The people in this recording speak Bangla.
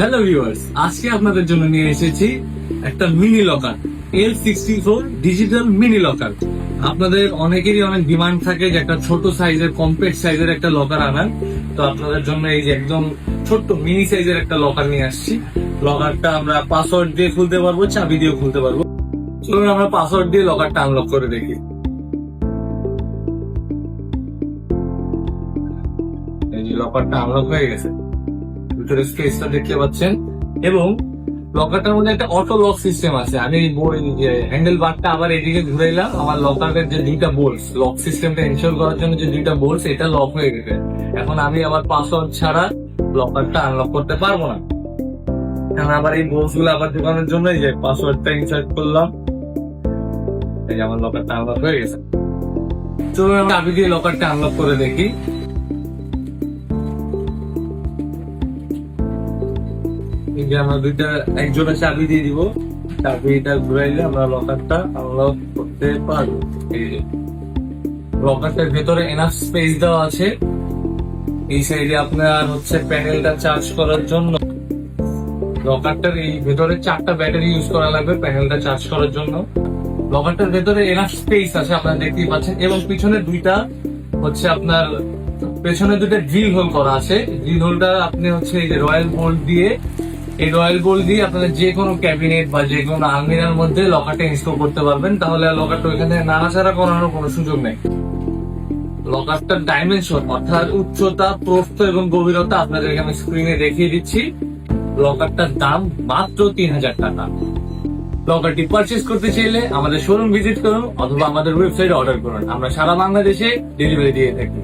হ্যালো ভিউয়ার্স, আজকে আপনাদের জন্য নিয়ে এসেছি একটা mini locker, L64 digital mini locker. আপনাদের অনেকেরই অনেক ডিমান্ড থাকে যে একটা ছোট সাইজের কম্প্যাক্ট সাইজের একটা লকার আনার। তো আপনাদের জন্য এই যে একদম ছোট্ট মিনি সাইজের একটা লকার নিয়ে আসছি। লকারটা আমরা পাসওয়ার্ড দিয়ে খুলতে পারবো, চাবি দিয়েও খুলতে পারবো। চলুন আমরা পাসওয়ার্ড দিয়ে লকারটা আনলক করে দেখি। এই যে লকারটা আনলক হয়ে গেছে, ভিতরে স্পেসটা দেখতে পাচ্ছেন এবং লকারটার মধ্যে একটা অটো লক সিস্টেম আছে। আমি হ্যান্ডেল বারটা আবার এদিকে ঘুরাইলাম, আমার লকারের যে দুইটা বোল্টস, লক সিস্টেমটা এনশিওর করার জন্য যে দুইটা বোল্টস, এটা লক হয়ে গেছে। এখন আমি আবার পাসওয়ার্ড ছাড়া লকারটা আনলক করতে পারবো না। এখন আবার এই বোল্টস গুলো আবার ঢোকানোর জন্য এই যে পাসওয়ার্ডটা ইনসার্ট করলাম, এই যে আমার লকারটা আনলক হয়ে গেছে। চলুন আমি চাবি দিয়ে লকারটা আনলক করে দেখি। আমরা দুইটা একজোড়া চাবি দিয়ে দিব, চাবিটা ঘুরাইলে আমরা লকারটা আনলক করতে পারবো। লকারটার ভেতরে এনাফ স্পেস দেওয়া আছে। এই সাইডে আপনার হচ্ছে প্যানেলটা চার্জ করার জন্য। লকারটার এই ভেতরে 4টা ব্যাটারি ইউজ করা লাগবে প্যানেলটা চার্জ করার জন্য। লকারটার ভেতরে এনাফ স্পেস আছে, আপনারা দেখতেই পাচ্ছেন। এবং পিছনে দুইটা হচ্ছে আপনার পেছনে দুটো ড্রিল হোল করা আছে। ড্রিল হোলটা আপনি হচ্ছে এই যে রয়্যাল বোল্ট দিয়ে, এই রয়্যাল বোল্ট দিয়ে আপনারা যে কোনো ক্যাবিনেট বা যে কোনো আলমিরার মধ্যে লকারটা ইনস্টল করতে পারবেন। তাহলে লকারটা ওইখানে নাড়াচাড়া করানোর কোনো সুযোগ নেই। লকারটার ডাইমেনশন অর্থাৎ উচ্চতা, প্রস্থ এবং গভীরতা আপনাদেরকে আমি স্ক্রিনে দেখিয়ে দিচ্ছি। লকারটার দাম মাত্র 3000 টাকা। লকারটি পারচেজ করতে চাইলে আমাদের শোরুম ভিজিট করুন অথবা আমাদের ওয়েবসাইটে অর্ডার করুন। আমরা সারা বাংলাদেশে ডেলিভারি দিয়ে থাকি।